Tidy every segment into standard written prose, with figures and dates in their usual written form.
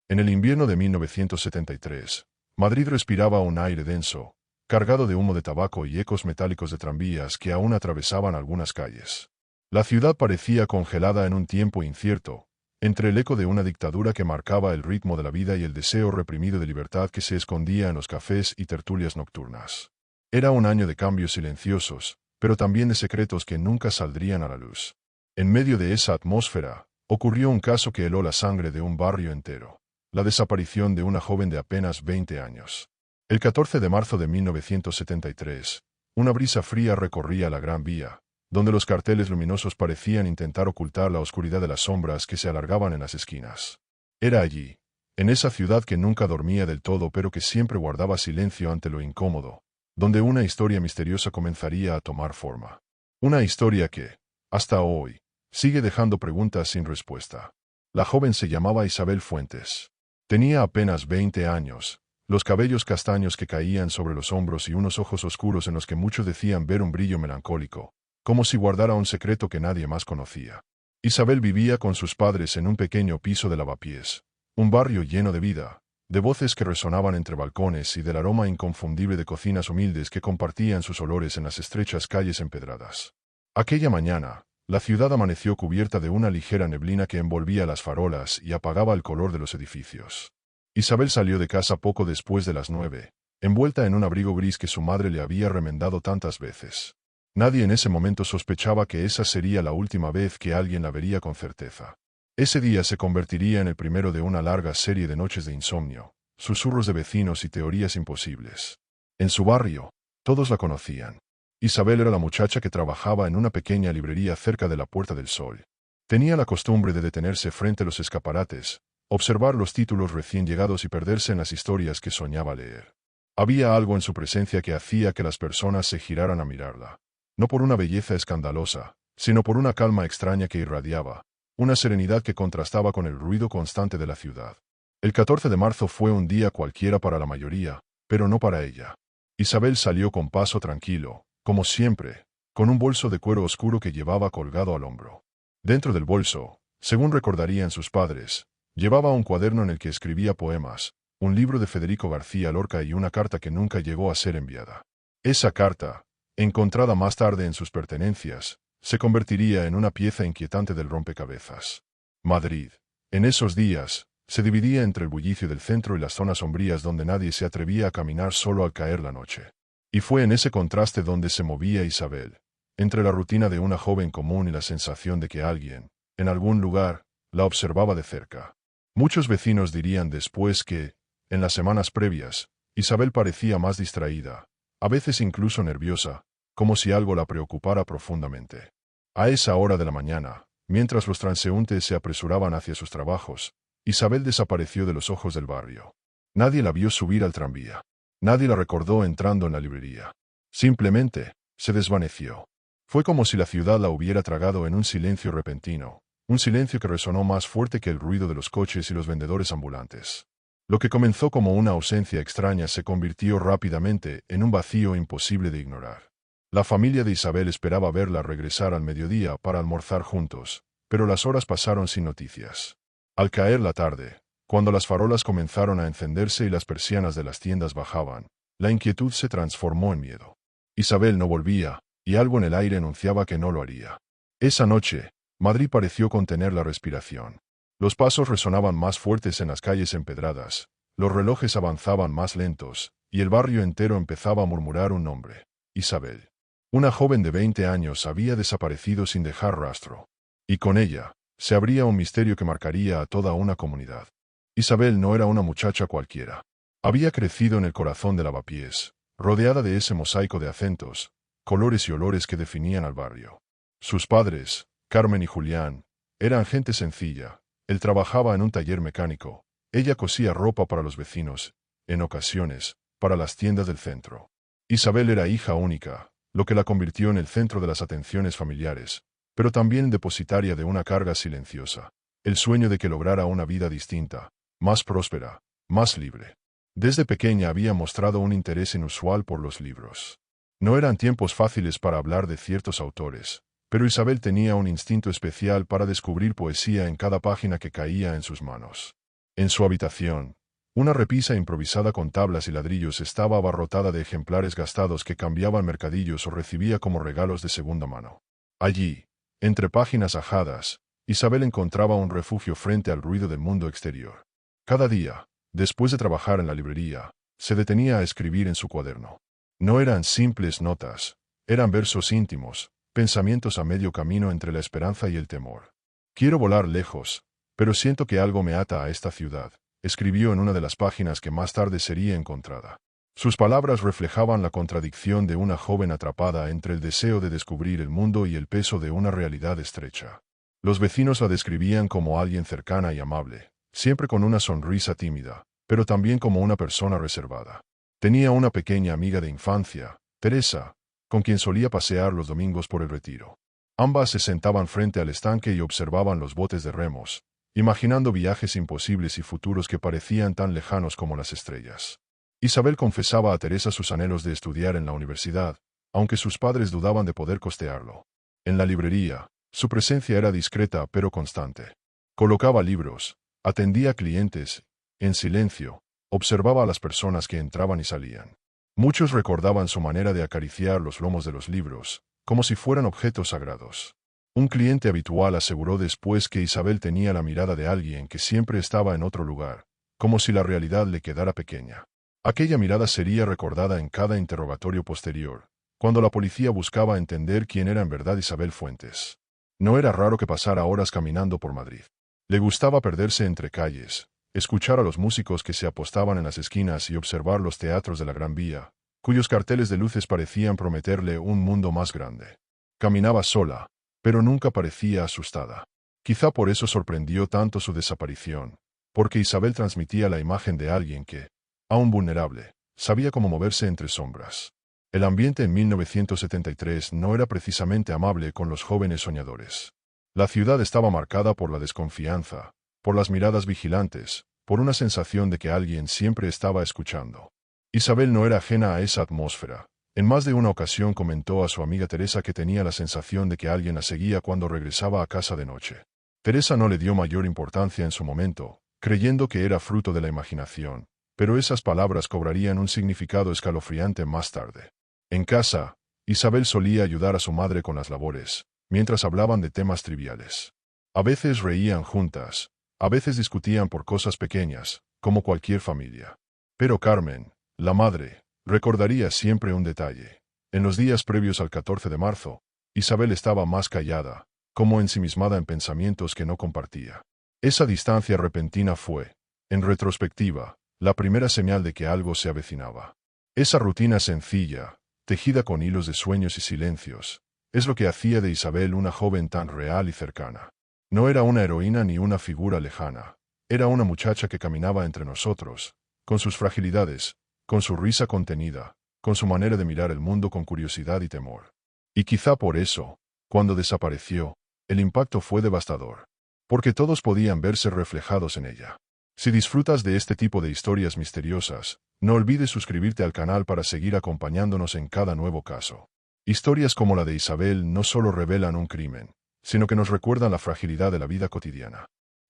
En el invierno de 1973, Madrid respiraba un aire denso, cargado de humo de tabaco y ecos metálicos de tranvías que aún atravesaban algunas calles. La ciudad parecía congelada en un tiempo incierto, entre el eco de una dictadura que marcaba el ritmo de la vida y el deseo reprimido de libertad que se escondía en los cafés y tertulias nocturnas. Era un año de cambios silenciosos, pero también de secretos que nunca saldrían a la luz. En medio de esa atmósfera, ocurrió un caso que heló la sangre de un barrio entero: la desaparición de una joven de apenas 20 años. El 14 de marzo de 1973, una brisa fría recorría la Gran Vía, donde los carteles luminosos parecían intentar ocultar la oscuridad de las sombras que se alargaban en las esquinas. Era allí, en esa ciudad que nunca dormía del todo pero que siempre guardaba silencio ante lo incómodo, donde una historia misteriosa comenzaría a tomar forma. Una historia que, hasta hoy, sigue dejando preguntas sin respuesta. La joven se llamaba Isabel Fuentes. Tenía apenas 20 años, los cabellos castaños que caían sobre los hombros y unos ojos oscuros en los que muchos decían ver un brillo melancólico, como si guardara un secreto que nadie más conocía. Isabel vivía con sus padres en un pequeño piso de Lavapiés, un barrio lleno de vida, de voces que resonaban entre balcones y del aroma inconfundible de cocinas humildes que compartían sus olores en las estrechas calles empedradas. Aquella mañana, la ciudad amaneció cubierta de una ligera neblina que envolvía las farolas y apagaba el color de los edificios. Isabel salió de casa poco después de las 9, envuelta en un abrigo gris que su madre le había remendado tantas veces. Nadie en ese momento sospechaba que esa sería la última vez que alguien la vería con certeza. Ese día se convertiría en el primero de una larga serie de noches de insomnio, susurros de vecinos y teorías imposibles. En su barrio, todos la conocían. Isabel era la muchacha que trabajaba en una pequeña librería cerca de la Puerta del Sol. Tenía la costumbre de detenerse frente a los escaparates, observar los títulos recién llegados y perderse en las historias que soñaba leer. Había algo en su presencia que hacía que las personas se giraran a mirarla. No por una belleza escandalosa, sino por una calma extraña que irradiaba, una serenidad que contrastaba con el ruido constante de la ciudad. El 14 de marzo fue un día cualquiera para la mayoría, pero no para ella. Isabel salió con paso tranquilo, como siempre, con un bolso de cuero oscuro que llevaba colgado al hombro. Dentro del bolso, según recordarían sus padres, llevaba un cuaderno en el que escribía poemas, un libro de Federico García Lorca y una carta que nunca llegó a ser enviada. Esa carta, encontrada más tarde en sus pertenencias, se convertiría en una pieza inquietante del rompecabezas. Madrid, en esos días, se dividía entre el bullicio del centro y las zonas sombrías donde nadie se atrevía a caminar solo al caer la noche. Y fue en ese contraste donde se movía Isabel, entre la rutina de una joven común y la sensación de que alguien, en algún lugar, la observaba de cerca. Muchos vecinos dirían después que, en las semanas previas, Isabel parecía más distraída, a veces incluso nerviosa, como si algo la preocupara profundamente. A esa hora de la mañana, mientras los transeúntes se apresuraban hacia sus trabajos, Isabel desapareció de los ojos del barrio. Nadie la vio subir al tranvía. Nadie la recordó entrando en la librería. Simplemente, se desvaneció. Fue como si la ciudad la hubiera tragado en un silencio repentino, un silencio que resonó más fuerte que el ruido de los coches y los vendedores ambulantes. Lo que comenzó como una ausencia extraña se convirtió rápidamente en un vacío imposible de ignorar. La familia de Isabel esperaba verla regresar al mediodía para almorzar juntos, pero las horas pasaron sin noticias. Al caer la tarde, cuando las farolas comenzaron a encenderse y las persianas de las tiendas bajaban, la inquietud se transformó en miedo. Isabel no volvía, y algo en el aire anunciaba que no lo haría. Esa noche, Madrid pareció contener la respiración. Los pasos resonaban más fuertes en las calles empedradas, los relojes avanzaban más lentos, y el barrio entero empezaba a murmurar un nombre: Isabel. Una joven de 20 años había desaparecido sin dejar rastro. Y con ella, se abría un misterio que marcaría a toda una comunidad. Isabel no era una muchacha cualquiera. Había crecido en el corazón de Lavapiés, rodeada de ese mosaico de acentos, colores y olores que definían al barrio. Sus padres, Carmen y Julián, eran gente sencilla. Él trabajaba en un taller mecánico, ella cosía ropa para los vecinos, en ocasiones, para las tiendas del centro. Isabel era hija única, lo que la convirtió en el centro de las atenciones familiares, pero también depositaria de una carga silenciosa, el sueño de que lograra una vida distinta, más próspera, más libre. Desde pequeña había mostrado un interés inusual por los libros. No eran tiempos fáciles para hablar de ciertos autores, pero Isabel tenía un instinto especial para descubrir poesía en cada página que caía en sus manos. En su habitación, una repisa improvisada con tablas y ladrillos estaba abarrotada de ejemplares gastados que cambiaban mercadillos o recibía como regalos de segunda mano. Allí, entre páginas ajadas, Isabel encontraba un refugio frente al ruido del mundo exterior. Cada día, después de trabajar en la librería, se detenía a escribir en su cuaderno. No eran simples notas, eran versos íntimos, pensamientos a medio camino entre la esperanza y el temor. Quiero volar lejos, pero siento que algo me ata a esta ciudad, escribió en una de las páginas que más tarde sería encontrada. Sus palabras reflejaban la contradicción de una joven atrapada entre el deseo de descubrir el mundo y el peso de una realidad estrecha. Los vecinos la describían como alguien cercana y amable, siempre con una sonrisa tímida, pero también como una persona reservada. Tenía una pequeña amiga de infancia, Teresa, con quien solía pasear los domingos por el retiro. Ambas se sentaban frente al estanque y observaban los botes de remos, imaginando viajes imposibles y futuros que parecían tan lejanos como las estrellas. Isabel confesaba a Teresa sus anhelos de estudiar en la universidad, aunque sus padres dudaban de poder costearlo. En la librería, su presencia era discreta pero constante. Colocaba libros, atendía a clientes, en silencio, observaba a las personas que entraban y salían. Muchos recordaban su manera de acariciar los lomos de los libros, como si fueran objetos sagrados. Un cliente habitual aseguró después que Isabel tenía la mirada de alguien que siempre estaba en otro lugar, como si la realidad le quedara pequeña. Aquella mirada sería recordada en cada interrogatorio posterior, cuando la policía buscaba entender quién era en verdad Isabel Fuentes. No era raro que pasara horas caminando por Madrid. Le gustaba perderse entre calles, escuchar a los músicos que se apostaban en las esquinas y observar los teatros de la Gran Vía, cuyos carteles de luces parecían prometerle un mundo más grande. Caminaba sola, pero nunca parecía asustada. Quizá por eso sorprendió tanto su desaparición, porque Isabel transmitía la imagen de alguien que, aún vulnerable, sabía cómo moverse entre sombras. El ambiente en 1973 no era precisamente amable con los jóvenes soñadores. La ciudad estaba marcada por la desconfianza, por las miradas vigilantes, por una sensación de que alguien siempre estaba escuchando. Isabel no era ajena a esa atmósfera. En más de una ocasión comentó a su amiga Teresa que tenía la sensación de que alguien la seguía cuando regresaba a casa de noche. Teresa no le dio mayor importancia en su momento, creyendo que era fruto de la imaginación, pero esas palabras cobrarían un significado escalofriante más tarde. En casa, Isabel solía ayudar a su madre con las labores, mientras hablaban de temas triviales. A veces reían juntas, a veces discutían por cosas pequeñas, como cualquier familia. Pero Carmen, la madre, recordaría siempre un detalle. En los días previos al 14 de marzo, Isabel estaba más callada, como ensimismada en pensamientos que no compartía. Esa distancia repentina fue, en retrospectiva, la primera señal de que algo se avecinaba. Esa rutina sencilla, tejida con hilos de sueños y silencios, es lo que hacía de Isabel una joven tan real y cercana. No era una heroína ni una figura lejana, era una muchacha que caminaba entre nosotros, con sus fragilidades, con su risa contenida, con su manera de mirar el mundo con curiosidad y temor. Y quizá por eso, cuando desapareció, el impacto fue devastador, porque todos podían verse reflejados en ella. Si disfrutas de este tipo de historias misteriosas, no olvides suscribirte al canal para seguir acompañándonos en cada nuevo caso. Historias como la de Isabel no solo revelan un crimen, sino que nos recuerdan la fragilidad de la vida cotidiana.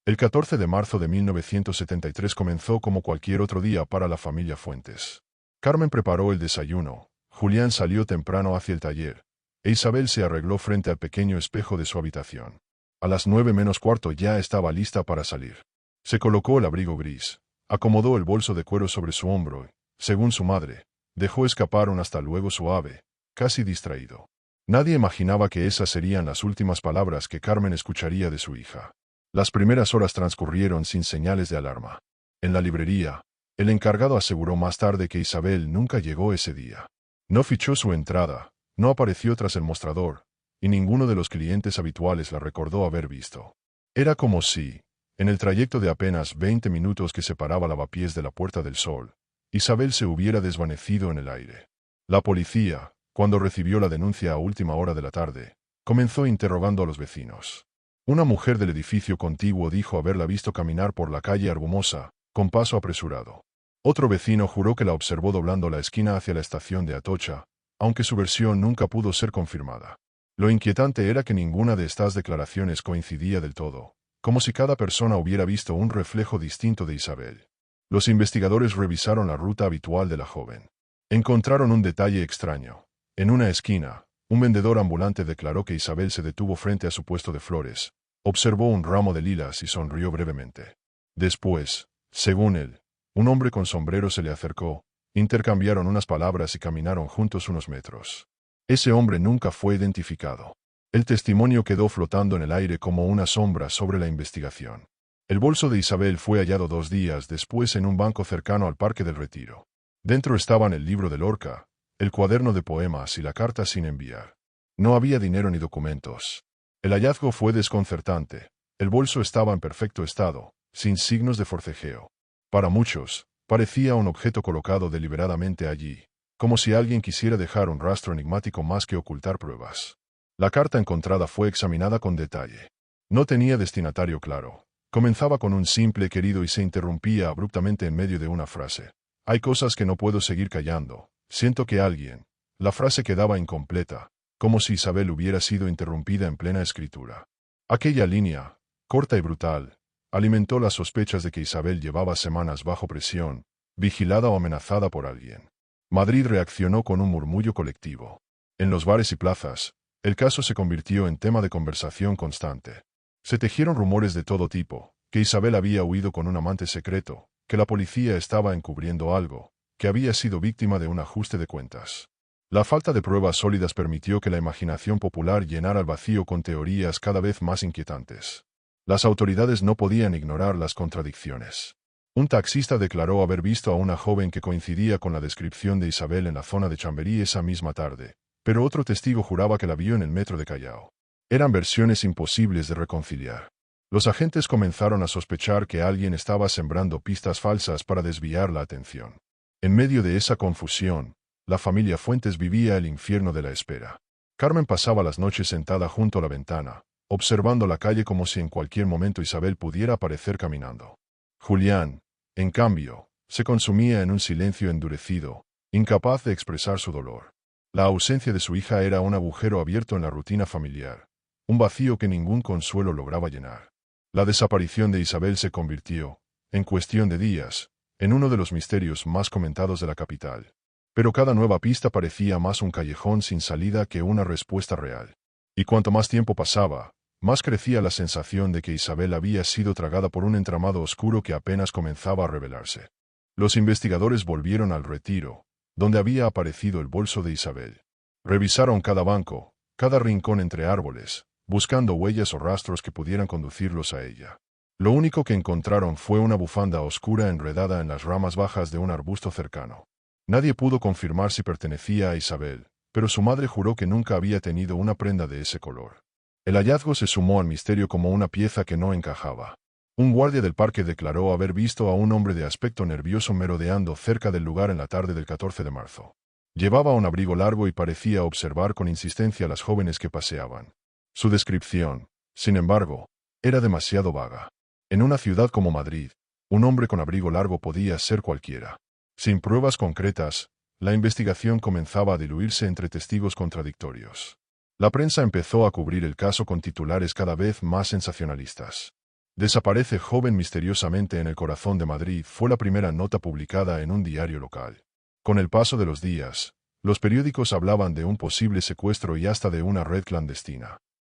El 14 de marzo de 1973 comenzó como cualquier otro día para la familia Fuentes. Carmen preparó el desayuno, Julián salió temprano hacia el taller, e Isabel se arregló frente al pequeño espejo de su habitación. A las 9 menos cuarto ya estaba lista para salir. Se colocó el abrigo gris, acomodó el bolso de cuero sobre su hombro y, según su madre, dejó escapar un hasta luego suave, casi distraído. Nadie imaginaba que esas serían las últimas palabras que Carmen escucharía de su hija. Las primeras horas transcurrieron sin señales de alarma. En la librería, el encargado aseguró más tarde que Isabel nunca llegó ese día. No fichó su entrada, no apareció tras el mostrador, y ninguno de los clientes habituales la recordó haber visto. Era como si, en el trayecto de apenas 20 minutos que separaba Lavapiés de la Puerta del Sol, Isabel se hubiera desvanecido en el aire. La policía, cuando recibió la denuncia a última hora de la tarde, comenzó interrogando a los vecinos. Una mujer del edificio contiguo dijo haberla visto caminar por la calle Argumosa, con paso apresurado. Otro vecino juró que la observó doblando la esquina hacia la estación de Atocha, aunque su versión nunca pudo ser confirmada. Lo inquietante era que ninguna de estas declaraciones coincidía del todo, como si cada persona hubiera visto un reflejo distinto de Isabel. Los investigadores revisaron la ruta habitual de la joven. Encontraron un detalle extraño. En una esquina, un vendedor ambulante declaró que Isabel se detuvo frente a su puesto de flores, observó un ramo de lilas y sonrió brevemente. Después, según él, un hombre con sombrero se le acercó, intercambiaron unas palabras y caminaron juntos unos metros. Ese hombre nunca fue identificado. El testimonio quedó flotando en el aire como una sombra sobre la investigación. El bolso de Isabel fue hallado 2 días después en un banco cercano al Parque del Retiro. Dentro estaban el libro de Lorca, el cuaderno de poemas y la carta sin enviar. No había dinero ni documentos. El hallazgo fue desconcertante. El bolso estaba en perfecto estado, sin signos de forcejeo. Para muchos, parecía un objeto colocado deliberadamente allí, como si alguien quisiera dejar un rastro enigmático más que ocultar pruebas. La carta encontrada fue examinada con detalle. No tenía destinatario claro. Comenzaba con un simple querido y se interrumpía abruptamente en medio de una frase. Hay cosas que no puedo seguir callando. Siento que alguien. La frase quedaba incompleta, como si Isabel hubiera sido interrumpida en plena escritura. Aquella línea, corta y brutal, alimentó las sospechas de que Isabel llevaba semanas bajo presión, vigilada o amenazada por alguien. Madrid reaccionó con un murmullo colectivo. En los bares y plazas, el caso se convirtió en tema de conversación constante. Se tejieron rumores de todo tipo, que Isabel había huido con un amante secreto, que la policía estaba encubriendo algo, que había sido víctima de un ajuste de cuentas. La falta de pruebas sólidas permitió que la imaginación popular llenara el vacío con teorías cada vez más inquietantes. Las autoridades no podían ignorar las contradicciones. Un taxista declaró haber visto a una joven que coincidía con la descripción de Isabel en la zona de Chamberí esa misma tarde, pero otro testigo juraba que la vio en el metro de Callao. Eran versiones imposibles de reconciliar. Los agentes comenzaron a sospechar que alguien estaba sembrando pistas falsas para desviar la atención. En medio de esa confusión, la familia Fuentes vivía el infierno de la espera. Carmen pasaba las noches sentada junto a la ventana, observando la calle como si en cualquier momento Isabel pudiera aparecer caminando. Julián, en cambio, se consumía en un silencio endurecido, incapaz de expresar su dolor. La ausencia de su hija era un agujero abierto en la rutina familiar, un vacío que ningún consuelo lograba llenar. La desaparición de Isabel se convirtió, en cuestión de días, en uno de los misterios más comentados de la capital. Pero cada nueva pista parecía más un callejón sin salida que una respuesta real. Y cuanto más tiempo pasaba, más crecía la sensación de que Isabel había sido tragada por un entramado oscuro que apenas comenzaba a revelarse. Los investigadores volvieron al Retiro, donde había aparecido el bolso de Isabel. Revisaron cada banco, cada rincón entre árboles, buscando huellas o rastros que pudieran conducirlos a ella. Lo único que encontraron fue una bufanda oscura enredada en las ramas bajas de un arbusto cercano. Nadie pudo confirmar si pertenecía a Isabel, pero su madre juró que nunca había tenido una prenda de ese color. El hallazgo se sumó al misterio como una pieza que no encajaba. Un guardia del parque declaró haber visto a un hombre de aspecto nervioso merodeando cerca del lugar en la tarde del 14 de marzo. Llevaba un abrigo largo y parecía observar con insistencia a las jóvenes que paseaban. Su descripción, sin embargo, era demasiado vaga. En una ciudad como Madrid, un hombre con abrigo largo podía ser cualquiera. Sin pruebas concretas, la investigación comenzaba a diluirse entre testigos contradictorios. La prensa empezó a cubrir el caso con titulares cada vez más sensacionalistas. Desaparece joven misteriosamente en el corazón de Madrid fue la primera nota publicada en un diario local. Con el paso de los días, los periódicos hablaban de un posible secuestro y hasta de una red clandestina.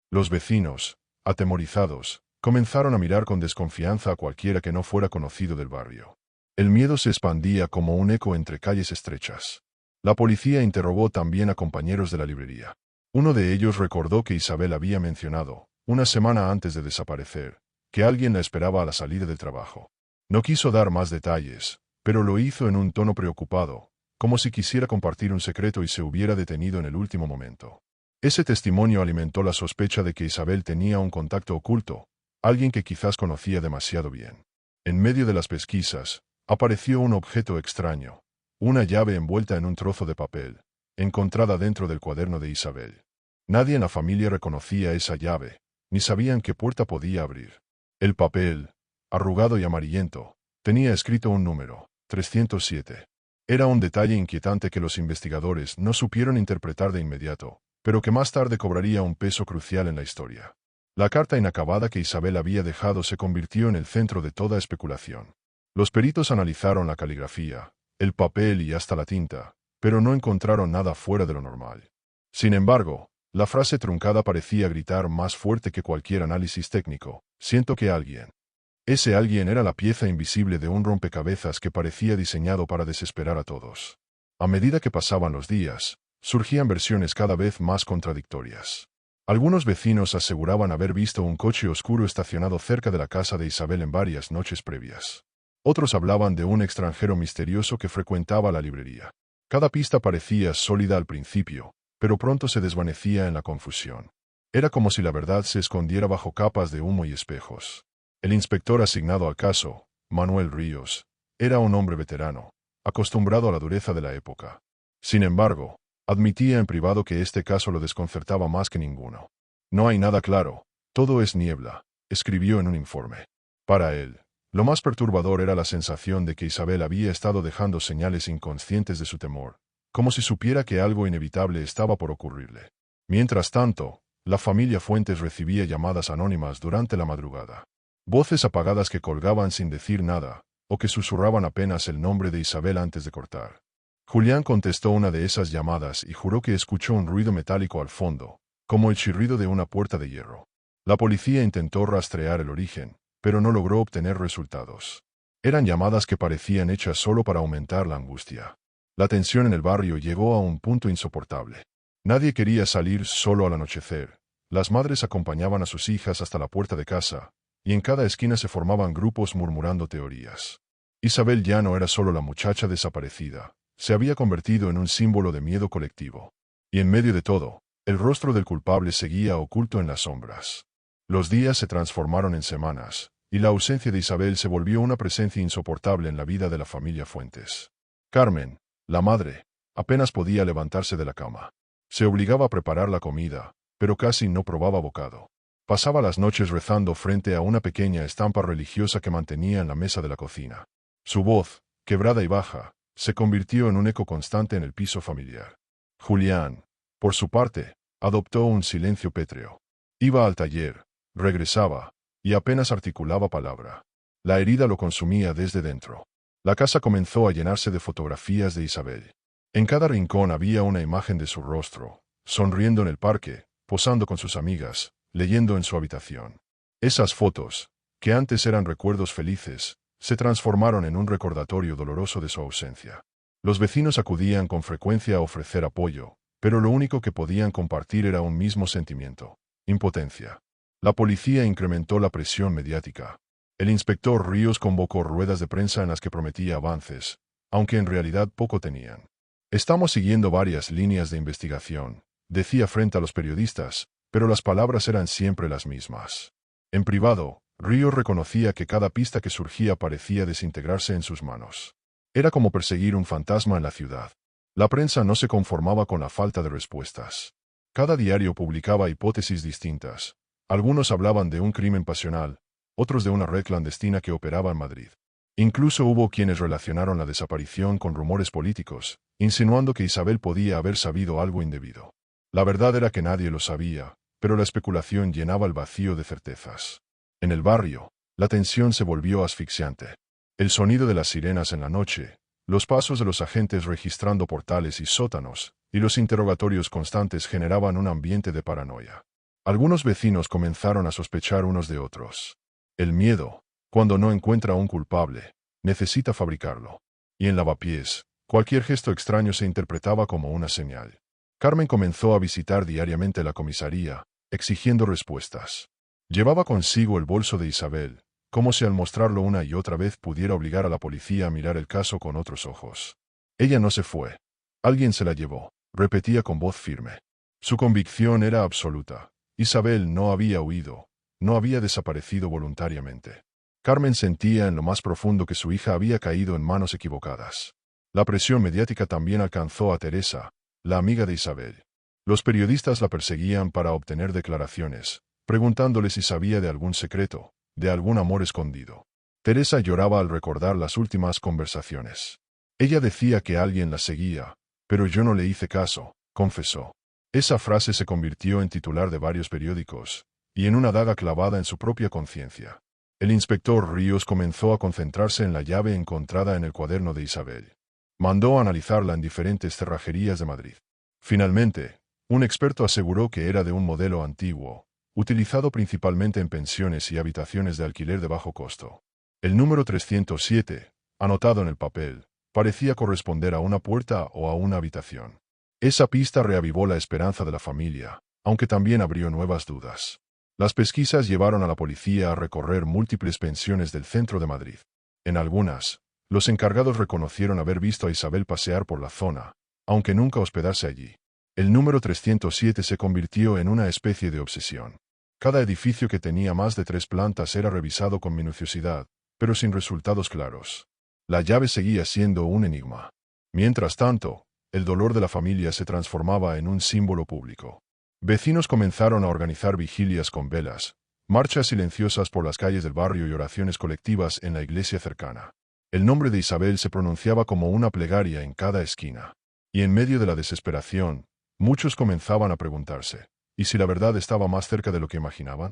Los vecinos, atemorizados, comenzaron a mirar con desconfianza a cualquiera que no fuera conocido del barrio. El miedo se expandía como un eco entre calles estrechas. La policía interrogó también a compañeros de la librería. Uno de ellos recordó que Isabel había mencionado, una semana antes de desaparecer, que alguien la esperaba a la salida del trabajo. No quiso dar más detalles, pero lo hizo en un tono preocupado, como si quisiera compartir un secreto y se hubiera detenido en el último momento. Ese testimonio alimentó la sospecha de que Isabel tenía un contacto oculto, alguien que quizás conocía demasiado bien. En medio de las pesquisas, apareció un objeto extraño, una llave envuelta en un trozo de papel, encontrada dentro del cuaderno de Isabel. Nadie en la familia reconocía esa llave, ni sabían qué puerta podía abrir. El papel, arrugado y amarillento, tenía escrito un número, 307. Era un detalle inquietante que los investigadores no supieron interpretar de inmediato, pero que más tarde cobraría un peso crucial en la historia. La carta inacabada que Isabel había dejado se convirtió en el centro de toda especulación. Los peritos analizaron la caligrafía, el papel y hasta la tinta, pero no encontraron nada fuera de lo normal. Sin embargo, la frase truncada parecía gritar más fuerte que cualquier análisis técnico: siento que alguien. Ese alguien era la pieza invisible de un rompecabezas que parecía diseñado para desesperar a todos. A medida que pasaban los días, surgían versiones cada vez más contradictorias. Algunos vecinos aseguraban haber visto un coche oscuro estacionado cerca de la casa de Isabel en varias noches previas. Otros hablaban de un extranjero misterioso que frecuentaba la librería. Cada pista parecía sólida al principio, pero pronto se desvanecía en la confusión. Era como si la verdad se escondiera bajo capas de humo y espejos. El inspector asignado al caso, Manuel Ríos, era un hombre veterano, acostumbrado a la dureza de la época. Sin embargo, admitía en privado que este caso lo desconcertaba más que ninguno. No hay nada claro, todo es niebla, escribió en un informe. Para él, lo más perturbador era la sensación de que Isabel había estado dejando señales inconscientes de su temor, como si supiera que algo inevitable estaba por ocurrirle. Mientras tanto, la familia Fuentes recibía llamadas anónimas durante la madrugada. Voces apagadas que colgaban sin decir nada, o que susurraban apenas el nombre de Isabel antes de cortar. Julián contestó una de esas llamadas y juró que escuchó un ruido metálico al fondo, como el chirrido de una puerta de hierro. La policía intentó rastrear el origen, pero no logró obtener resultados. Eran llamadas que parecían hechas solo para aumentar la angustia. La tensión en el barrio llegó a un punto insoportable. Nadie quería salir solo al anochecer. Las madres acompañaban a sus hijas hasta la puerta de casa, y en cada esquina se formaban grupos murmurando teorías. Isabel ya no era solo la muchacha desaparecida, se había convertido en un símbolo de miedo colectivo. Y en medio de todo, el rostro del culpable seguía oculto en las sombras. Los días se transformaron en semanas, y la ausencia de Isabel se volvió una presencia insoportable en la vida de la familia Fuentes. Carmen, la madre, apenas podía levantarse de la cama. Se obligaba a preparar la comida, pero casi no probaba bocado. Pasaba las noches rezando frente a una pequeña estampa religiosa que mantenía en la mesa de la cocina. Su voz, quebrada y baja, se convirtió en un eco constante en el piso familiar. Julián, por su parte, adoptó un silencio pétreo. Iba al taller, regresaba, y apenas articulaba palabra. La herida lo consumía desde dentro. La casa comenzó a llenarse de fotografías de Isabel. En cada rincón había una imagen de su rostro, sonriendo en el parque, posando con sus amigas, leyendo en su habitación. Esas fotos, que antes eran recuerdos felices, se transformaron en un recordatorio doloroso de su ausencia. Los vecinos acudían con frecuencia a ofrecer apoyo, pero lo único que podían compartir era un mismo sentimiento: impotencia. La policía incrementó la presión mediática. El inspector Ríos convocó ruedas de prensa en las que prometía avances, aunque en realidad poco tenían. Estamos siguiendo varias líneas de investigación, decía frente a los periodistas, pero las palabras eran siempre las mismas. En privado, Ríos reconocía que cada pista que surgía parecía desintegrarse en sus manos. Era como perseguir un fantasma en la ciudad. La prensa no se conformaba con la falta de respuestas. Cada diario publicaba hipótesis distintas. Algunos hablaban de un crimen pasional, otros de una red clandestina que operaba en Madrid. Incluso hubo quienes relacionaron la desaparición con rumores políticos, insinuando que Isabel podía haber sabido algo indebido. La verdad era que nadie lo sabía, pero la especulación llenaba el vacío de certezas. En el barrio, la tensión se volvió asfixiante. El sonido de las sirenas en la noche, los pasos de los agentes registrando portales y sótanos, y los interrogatorios constantes generaban un ambiente de paranoia. Algunos vecinos comenzaron a sospechar unos de otros. El miedo, cuando no encuentra a un culpable, necesita fabricarlo. Y en Lavapiés, cualquier gesto extraño se interpretaba como una señal. Carmen comenzó a visitar diariamente la comisaría, exigiendo respuestas. Llevaba consigo el bolso de Isabel, como si al mostrarlo una y otra vez pudiera obligar a la policía a mirar el caso con otros ojos. Ella no se fue. Alguien se la llevó, repetía con voz firme. Su convicción era absoluta. Isabel no había huido, no había desaparecido voluntariamente. Carmen sentía en lo más profundo que su hija había caído en manos equivocadas. La presión mediática también alcanzó a Teresa, la amiga de Isabel. Los periodistas la perseguían para obtener declaraciones, preguntándole si sabía de algún secreto, de algún amor escondido. Teresa lloraba al recordar las últimas conversaciones. Ella decía que alguien la seguía, pero yo no le hice caso, confesó. Esa frase se convirtió en titular de varios periódicos, y en una daga clavada en su propia conciencia. El inspector Ríos comenzó a concentrarse en la llave encontrada en el cuaderno de Isabel. Mandó analizarla en diferentes cerrajerías de Madrid. Finalmente, un experto aseguró que era de un modelo antiguo, utilizado principalmente en pensiones y habitaciones de alquiler de bajo costo. El número 307, anotado en el papel, parecía corresponder a una puerta o a una habitación. Esa pista reavivó la esperanza de la familia, aunque también abrió nuevas dudas. Las pesquisas llevaron a la policía a recorrer múltiples pensiones del centro de Madrid. En algunas, los encargados reconocieron haber visto a Isabel pasear por la zona, aunque nunca hospedarse allí. El número 307 se convirtió en una especie de obsesión. Cada edificio que tenía más de 3 plantas era revisado con minuciosidad, pero sin resultados claros. La llave seguía siendo un enigma. Mientras tanto, el dolor de la familia se transformaba en un símbolo público. Vecinos comenzaron a organizar vigilias con velas, marchas silenciosas por las calles del barrio y oraciones colectivas en la iglesia cercana. El nombre de Isabel se pronunciaba como una plegaria en cada esquina. Y en medio de la desesperación, muchos comenzaban a preguntarse, ¿y si la verdad estaba más cerca de lo que imaginaban?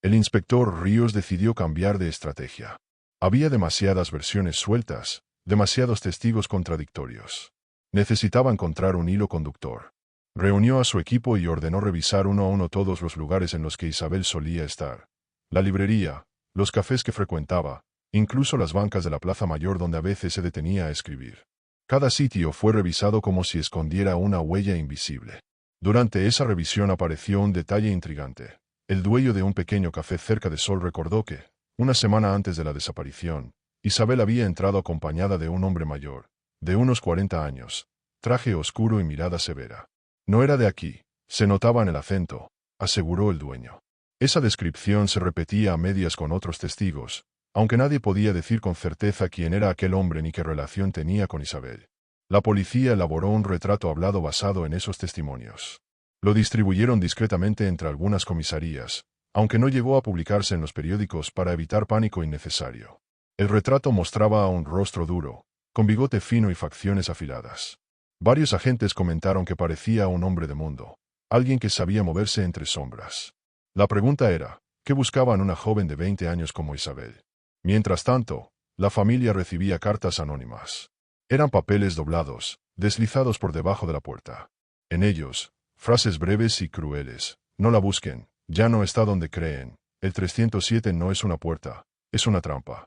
El inspector Ríos decidió cambiar de estrategia. Había demasiadas versiones sueltas, demasiados testigos contradictorios. Necesitaba encontrar un hilo conductor. Reunió a su equipo y ordenó revisar uno a uno todos los lugares en los que Isabel solía estar. La librería, los cafés que frecuentaba, incluso las bancas de la Plaza Mayor donde a veces se detenía a escribir. Cada sitio fue revisado como si escondiera una huella invisible. Durante esa revisión apareció un detalle intrigante. El dueño de un pequeño café cerca de Sol recordó que, una semana antes de la desaparición, Isabel había entrado acompañada de un hombre mayor, de unos 40 años, traje oscuro y mirada severa. No era de aquí, se notaba en el acento, aseguró el dueño. Esa descripción se repetía a medias con otros testigos, aunque nadie podía decir con certeza quién era aquel hombre ni qué relación tenía con Isabel. La policía elaboró un retrato hablado basado en esos testimonios. Lo distribuyeron discretamente entre algunas comisarías, aunque no llegó a publicarse en los periódicos para evitar pánico innecesario. El retrato mostraba a un rostro duro, con bigote fino y facciones afiladas. Varios agentes comentaron que parecía un hombre de mundo, alguien que sabía moverse entre sombras. La pregunta era, ¿qué buscaban una joven de 20 años como Isabel? Mientras tanto, la familia recibía cartas anónimas. Eran papeles doblados, deslizados por debajo de la puerta. En ellos, frases breves y crueles. No la busquen, ya no está donde creen. El 307 no es una puerta, es una trampa.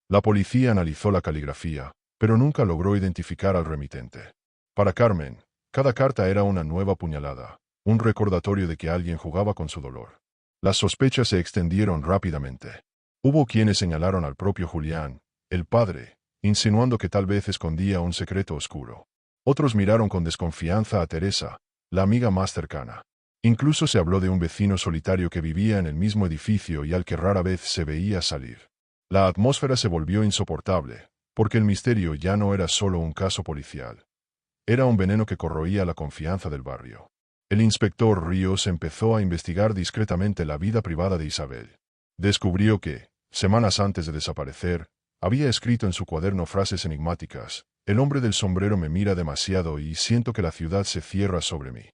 La policía analizó la caligrafía, pero nunca logró identificar al remitente. Para Carmen, cada carta era una nueva puñalada, un recordatorio de que alguien jugaba con su dolor. Las sospechas se extendieron rápidamente. Hubo quienes señalaron al propio Julián, el padre, insinuando que tal vez escondía un secreto oscuro. Otros miraron con desconfianza a Teresa, la amiga más cercana. Incluso se habló de un vecino solitario que vivía en el mismo edificio y al que rara vez se veía salir. La atmósfera se volvió insoportable, porque el misterio ya no era solo un caso policial. Era un veneno que corroía la confianza del barrio. El inspector Ríos empezó a investigar discretamente la vida privada de Isabel. Descubrió que, semanas antes de desaparecer, había escrito en su cuaderno frases enigmáticas: «El hombre del sombrero me mira demasiado y siento que la ciudad se cierra sobre mí».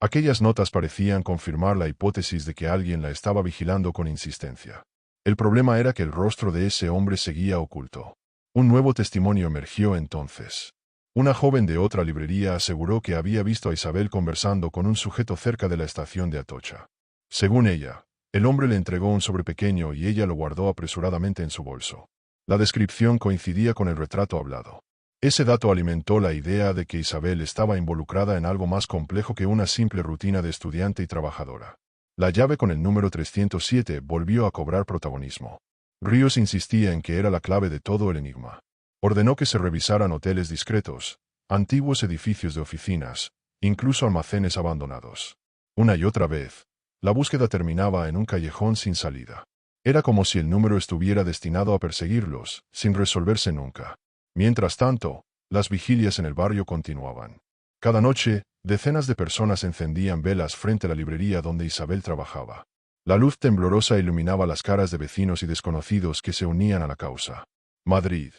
Aquellas notas parecían confirmar la hipótesis de que alguien la estaba vigilando con insistencia. El problema era que el rostro de ese hombre seguía oculto. Un nuevo testimonio emergió entonces. Una joven de otra librería aseguró que había visto a Isabel conversando con un sujeto cerca de la estación de Atocha. Según ella, el hombre le entregó un sobre pequeño y ella lo guardó apresuradamente en su bolso. La descripción coincidía con el retrato hablado. Ese dato alimentó la idea de que Isabel estaba involucrada en algo más complejo que una simple rutina de estudiante y trabajadora. La llave con el número 307 volvió a cobrar protagonismo. Ríos insistía en que era la clave de todo el enigma. Ordenó que se revisaran hoteles discretos, antiguos edificios de oficinas, incluso almacenes abandonados. Una y otra vez, la búsqueda terminaba en un callejón sin salida. Era como si el número estuviera destinado a perseguirlos, sin resolverse nunca. Mientras tanto, las vigilias en el barrio continuaban. Cada noche, decenas de personas encendían velas frente a la librería donde Isabel trabajaba. La luz temblorosa iluminaba las caras de vecinos y desconocidos que se unían a la causa. Madrid,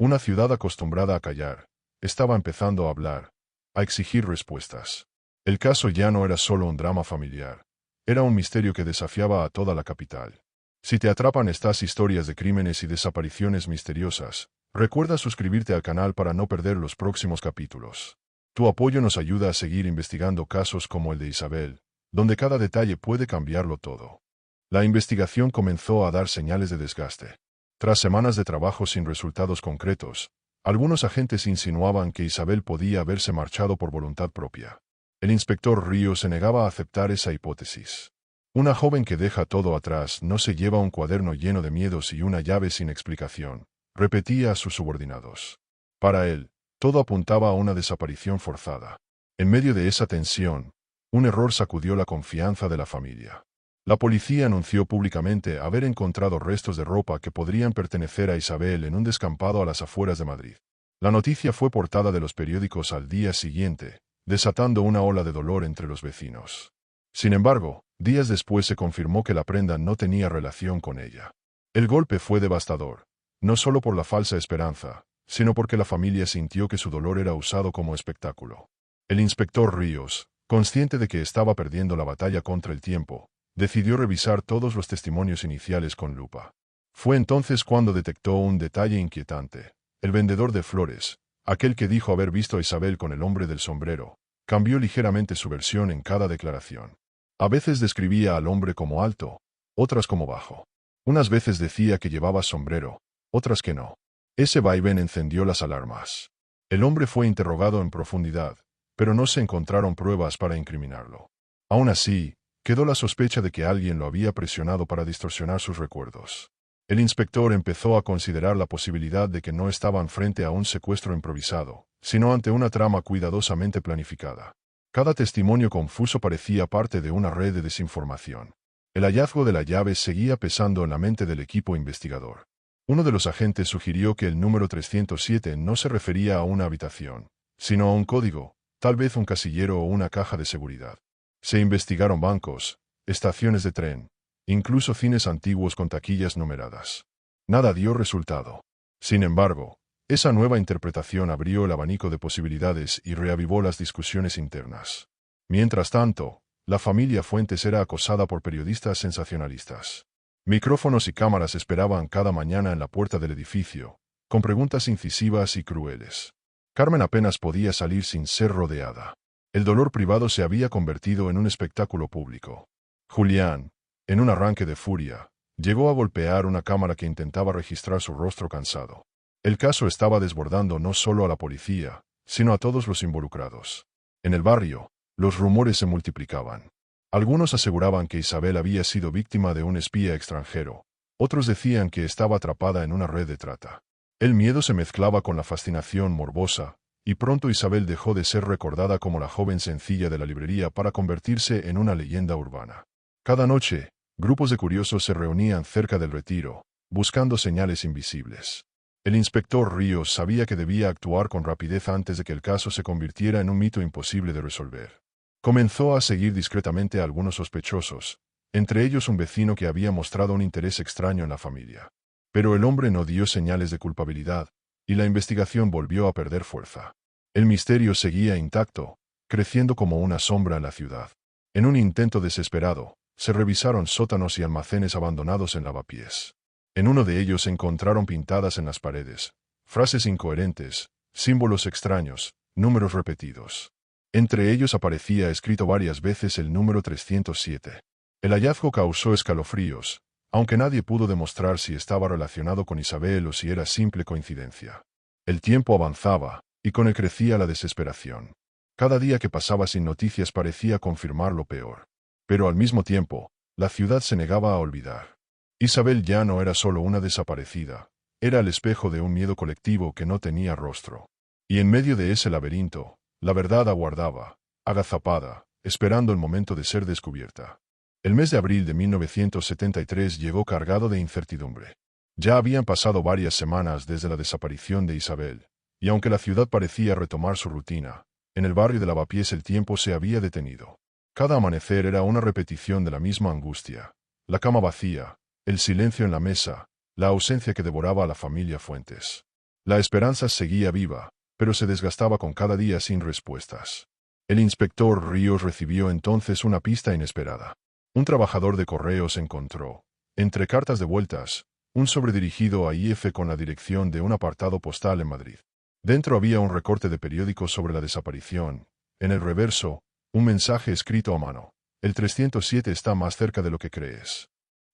una ciudad acostumbrada a callar, estaba empezando a hablar, a exigir respuestas. El caso ya no era solo un drama familiar. Era un misterio que desafiaba a toda la capital. Si te atrapan estas historias de crímenes y desapariciones misteriosas, recuerda suscribirte al canal para no perder los próximos capítulos. Tu apoyo nos ayuda a seguir investigando casos como el de Isabel, donde cada detalle puede cambiarlo todo. La investigación comenzó a dar señales de desgaste. Tras semanas de trabajo sin resultados concretos, algunos agentes insinuaban que Isabel podía haberse marchado por voluntad propia. El inspector Ríos se negaba a aceptar esa hipótesis. Una joven que deja todo atrás no se lleva un cuaderno lleno de miedos y una llave sin explicación, repetía a sus subordinados. Para él, todo apuntaba a una desaparición forzada. En medio de esa tensión, un error sacudió la confianza de la familia. La policía anunció públicamente haber encontrado restos de ropa que podrían pertenecer a Isabel en un descampado a las afueras de Madrid. La noticia fue portada de los periódicos al día siguiente, desatando una ola de dolor entre los vecinos. Sin embargo, días después se confirmó que la prenda no tenía relación con ella. El golpe fue devastador, no solo por la falsa esperanza, sino porque la familia sintió que su dolor era usado como espectáculo. El inspector Ríos, consciente de que estaba perdiendo la batalla contra el tiempo, decidió revisar todos los testimonios iniciales con lupa. Fue entonces cuando detectó un detalle inquietante. El vendedor de flores, aquel que dijo haber visto a Isabel con el hombre del sombrero, cambió ligeramente su versión en cada declaración. A veces describía al hombre como alto, otras como bajo. Unas veces decía que llevaba sombrero, otras que no. Ese vaivén encendió las alarmas. El hombre fue interrogado en profundidad, pero no se encontraron pruebas para incriminarlo. Aún así, quedó la sospecha de que alguien lo había presionado para distorsionar sus recuerdos. El inspector empezó a considerar la posibilidad de que no estaban frente a un secuestro improvisado, sino ante una trama cuidadosamente planificada. Cada testimonio confuso parecía parte de una red de desinformación. El hallazgo de la llave seguía pesando en la mente del equipo investigador. Uno de los agentes sugirió que el número 307 no se refería a una habitación, sino a un código, tal vez un casillero o una caja de seguridad. Se investigaron bancos, estaciones de tren, incluso cines antiguos con taquillas numeradas. Nada dio resultado. Sin embargo, esa nueva interpretación abrió el abanico de posibilidades y reavivó las discusiones internas. Mientras tanto, la familia Fuentes era acosada por periodistas sensacionalistas. Micrófonos y cámaras esperaban cada mañana en la puerta del edificio, con preguntas incisivas y crueles. Carmen apenas podía salir sin ser rodeada. El dolor privado se había convertido en un espectáculo público. Julián, en un arranque de furia, llegó a golpear una cámara que intentaba registrar su rostro cansado. El caso estaba desbordando no solo a la policía, sino a todos los involucrados. En el barrio, los rumores se multiplicaban. Algunos aseguraban que Isabel había sido víctima de un espía extranjero, otros decían que estaba atrapada en una red de trata. El miedo se mezclaba con la fascinación morbosa, y pronto Isabel dejó de ser recordada como la joven sencilla de la librería para convertirse en una leyenda urbana. Cada noche, grupos de curiosos se reunían cerca del retiro, buscando señales invisibles. El inspector Ríos sabía que debía actuar con rapidez antes de que el caso se convirtiera en un mito imposible de resolver. Comenzó a seguir discretamente a algunos sospechosos, entre ellos un vecino que había mostrado un interés extraño en la familia. Pero el hombre no dio señales de culpabilidad, y la investigación volvió a perder fuerza. El misterio seguía intacto, creciendo como una sombra en la ciudad. En un intento desesperado, se revisaron sótanos y almacenes abandonados en Lavapiés. En uno de ellos se encontraron pintadas en las paredes frases incoherentes, símbolos extraños, números repetidos. Entre ellos aparecía escrito varias veces el número 307. El hallazgo causó escalofríos, aunque nadie pudo demostrar si estaba relacionado con Isabel o si era simple coincidencia. El tiempo avanzaba, y con él crecía la desesperación. Cada día que pasaba sin noticias parecía confirmar lo peor. Pero al mismo tiempo, la ciudad se negaba a olvidar. Isabel ya no era solo una desaparecida, era el espejo de un miedo colectivo que no tenía rostro. Y en medio de ese laberinto, la verdad aguardaba, agazapada, esperando el momento de ser descubierta. El mes de abril de 1973 llegó cargado de incertidumbre. Ya habían pasado varias semanas desde la desaparición de Isabel, y aunque la ciudad parecía retomar su rutina, en el barrio de Lavapiés el tiempo se había detenido. Cada amanecer era una repetición de la misma angustia. La cama vacía, el silencio en la mesa, la ausencia que devoraba a la familia Fuentes. La esperanza seguía viva, pero se desgastaba con cada día sin respuestas. El inspector Ríos recibió entonces una pista inesperada. Un trabajador de correos encontró, entre cartas devueltas, un sobre dirigido a IF con la dirección de un apartado postal en Madrid. Dentro había un recorte de periódico sobre la desaparición. En el reverso, un mensaje escrito a mano. El 307 está más cerca de lo que crees.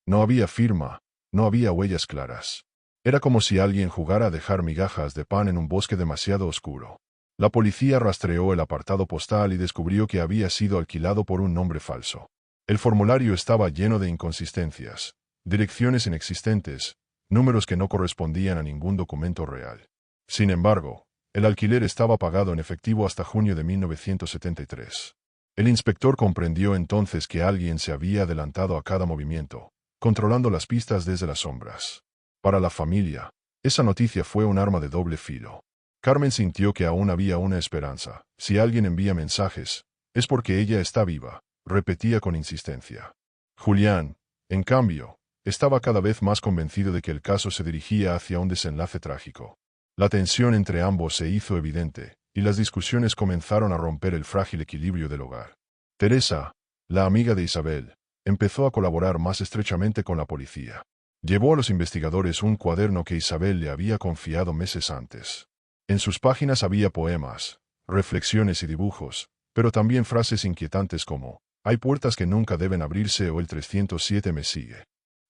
No había firma, no había huellas claras. Era como si alguien jugara a dejar migajas de pan en un bosque demasiado oscuro. La policía rastreó el apartado postal y descubrió que había sido alquilado por un nombre falso. El formulario estaba lleno de inconsistencias, direcciones inexistentes, números que no correspondían a ningún documento real. Sin embargo, el alquiler estaba pagado en efectivo hasta junio de 1973. El inspector comprendió entonces que alguien se había adelantado a cada movimiento, controlando las pistas desde las sombras. Para la familia, esa noticia fue un arma de doble filo. Carmen sintió que aún había una esperanza. Si alguien envía mensajes, es porque ella está viva, repetía con insistencia. Julián, en cambio, estaba cada vez más convencido de que el caso se dirigía hacia un desenlace trágico. La tensión entre ambos se hizo evidente, y las discusiones comenzaron a romper el frágil equilibrio del hogar. Teresa, la amiga de Isabel, empezó a colaborar más estrechamente con la policía. Llevó a los investigadores un cuaderno que Isabel le había confiado meses antes. En sus páginas había poemas, reflexiones y dibujos, pero también frases inquietantes como, hay puertas que nunca deben abrirse o el 307 me sigue.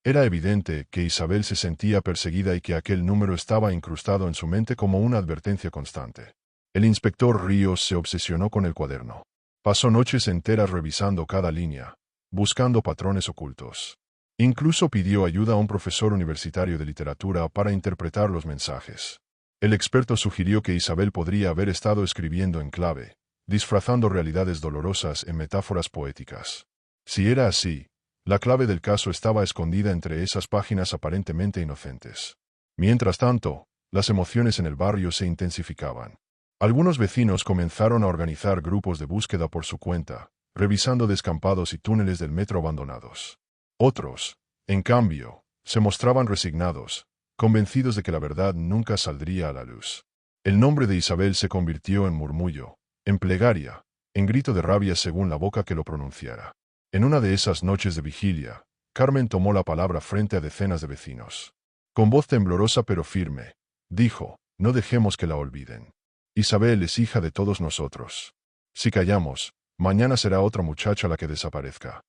Era evidente que Isabel se sentía perseguida y que aquel número estaba incrustado en su mente como una advertencia constante. El inspector Ríos se obsesionó con el cuaderno. Pasó noches enteras revisando cada línea, buscando patrones ocultos. Incluso pidió ayuda a un profesor universitario de literatura para interpretar los mensajes. El experto sugirió que Isabel podría haber estado escribiendo en clave, disfrazando realidades dolorosas en metáforas poéticas. Si era así, la clave del caso estaba escondida entre esas páginas aparentemente inocentes. Mientras tanto, las emociones en el barrio se intensificaban. Algunos vecinos comenzaron a organizar grupos de búsqueda por su cuenta, revisando descampados y túneles del metro abandonados. Otros, en cambio, se mostraban resignados, convencidos de que la verdad nunca saldría a la luz. El nombre de Isabel se convirtió en murmullo, en plegaria, en grito de rabia según la boca que lo pronunciara. En una de esas noches de vigilia, Carmen tomó la palabra frente a decenas de vecinos. Con voz temblorosa pero firme, dijo, no dejemos que la olviden. Isabel es hija de todos nosotros. Si callamos, mañana será otra muchacha la que desaparezca.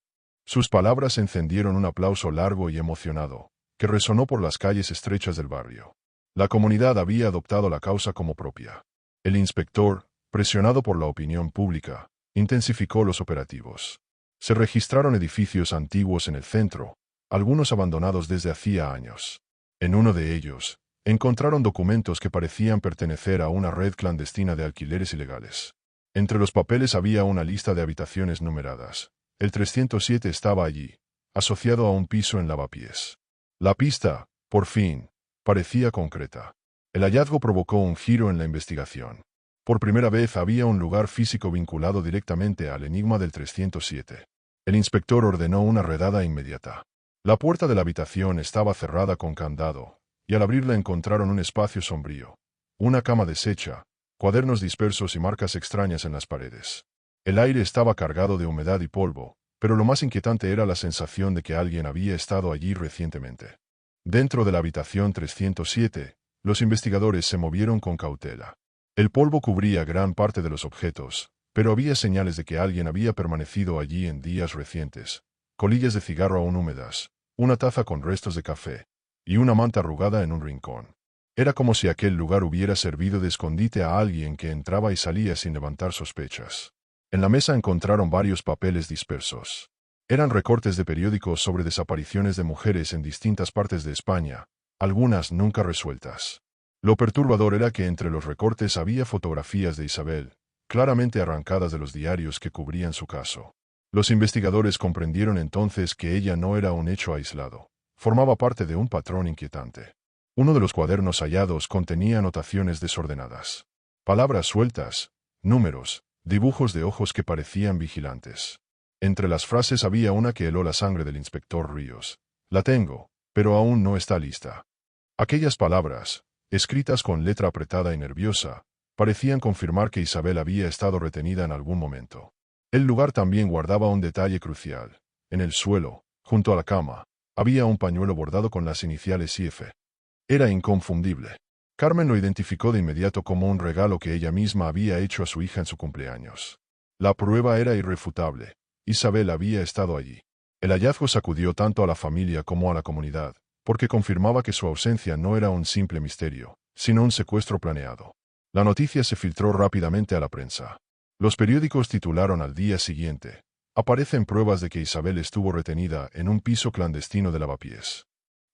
Sus palabras encendieron un aplauso largo y emocionado, que resonó por las calles estrechas del barrio. La comunidad había adoptado la causa como propia. El inspector, presionado por la opinión pública, intensificó los operativos. Se registraron edificios antiguos en el centro, algunos abandonados desde hacía años. En uno de ellos, encontraron documentos que parecían pertenecer a una red clandestina de alquileres ilegales. Entre los papeles había una lista de habitaciones numeradas. El 307 estaba allí, asociado a un piso en Lavapiés. La pista, por fin, parecía concreta. El hallazgo provocó un giro en la investigación. Por primera vez había un lugar físico vinculado directamente al enigma del 307. El inspector ordenó una redada inmediata. La puerta de la habitación estaba cerrada con candado, y al abrirla encontraron un espacio sombrío, una cama deshecha, cuadernos dispersos y marcas extrañas en las paredes. El aire estaba cargado de humedad y polvo, pero lo más inquietante era la sensación de que alguien había estado allí recientemente. Dentro de la habitación 307, los investigadores se movieron con cautela. El polvo cubría gran parte de los objetos, pero había señales de que alguien había permanecido allí en días recientes. Colillas de cigarro aún húmedas, una taza con restos de café, y una manta arrugada en un rincón. Era como si aquel lugar hubiera servido de escondite a alguien que entraba y salía sin levantar sospechas. En la mesa encontraron varios papeles dispersos. Eran recortes de periódicos sobre desapariciones de mujeres en distintas partes de España, algunas nunca resueltas. Lo perturbador era que entre los recortes había fotografías de Isabel, claramente arrancadas de los diarios que cubrían su caso. Los investigadores comprendieron entonces que ella no era un hecho aislado, formaba parte de un patrón inquietante. Uno de los cuadernos hallados contenía anotaciones desordenadas. Palabras sueltas, números, dibujos de ojos que parecían vigilantes. Entre las frases había una que heló la sangre del inspector Ríos. La tengo, pero aún no está lista. Aquellas palabras, escritas con letra apretada y nerviosa, parecían confirmar que Isabel había estado retenida en algún momento. El lugar también guardaba un detalle crucial. En el suelo, junto a la cama, había un pañuelo bordado con las iniciales IF. Era inconfundible. Carmen lo identificó de inmediato como un regalo que ella misma había hecho a su hija en su cumpleaños. La prueba era irrefutable. Isabel había estado allí. El hallazgo sacudió tanto a la familia como a la comunidad, porque confirmaba que su ausencia no era un simple misterio, sino un secuestro planeado. La noticia se filtró rápidamente a la prensa. Los periódicos titularon al día siguiente: aparecen pruebas de que Isabel estuvo retenida en un piso clandestino de Lavapiés.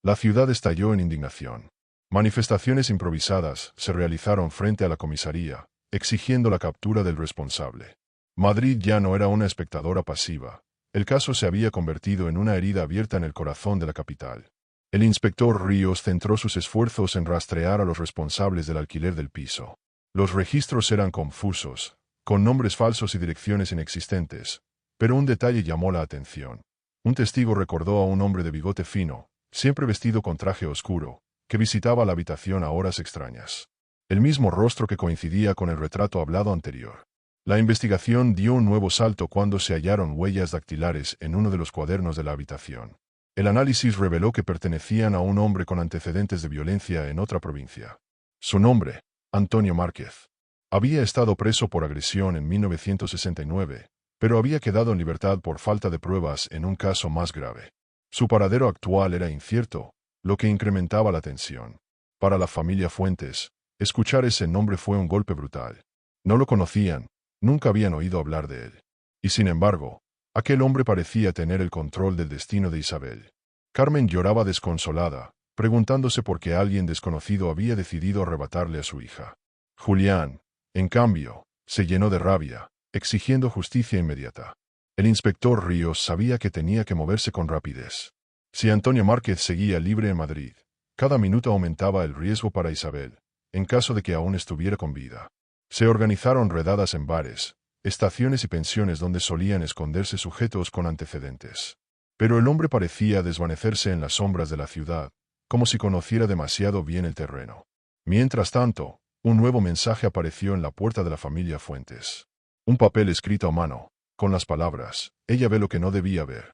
La ciudad estalló en indignación. Manifestaciones improvisadas se realizaron frente a la comisaría, exigiendo la captura del responsable. Madrid ya no era una espectadora pasiva. El caso se había convertido en una herida abierta en el corazón de la capital. El inspector Ríos centró sus esfuerzos en rastrear a los responsables del alquiler del piso. Los registros eran confusos, con nombres falsos y direcciones inexistentes, pero un detalle llamó la atención. Un testigo recordó a un hombre de bigote fino, siempre vestido con traje oscuro, que visitaba la habitación a horas extrañas. El mismo rostro que coincidía con el retrato hablado anterior. La investigación dio un nuevo salto cuando se hallaron huellas dactilares en uno de los cuadernos de la habitación. El análisis reveló que pertenecían a un hombre con antecedentes de violencia en otra provincia. Su nombre: Antonio Márquez. Había estado preso por agresión en 1969, pero había quedado en libertad por falta de pruebas en un caso más grave. Su paradero actual era incierto, lo que incrementaba la tensión. Para la familia Fuentes, escuchar ese nombre fue un golpe brutal. No lo conocían, nunca habían oído hablar de él. Y sin embargo, aquel hombre parecía tener el control del destino de Isabel. Carmen lloraba desconsolada, preguntándose por qué alguien desconocido había decidido arrebatarle a su hija. Julián, en cambio, se llenó de rabia, exigiendo justicia inmediata. El inspector Ríos sabía que tenía que moverse con rapidez. Si Antonio Márquez seguía libre en Madrid, cada minuto aumentaba el riesgo para Isabel, en caso de que aún estuviera con vida. Se organizaron redadas en bares, estaciones y pensiones donde solían esconderse sujetos con antecedentes. Pero el hombre parecía desvanecerse en las sombras de la ciudad, como si conociera demasiado bien el terreno. Mientras tanto, un nuevo mensaje apareció en la puerta de la familia Fuentes. Un papel escrito a mano, con las palabras: ella ve lo que no debía ver.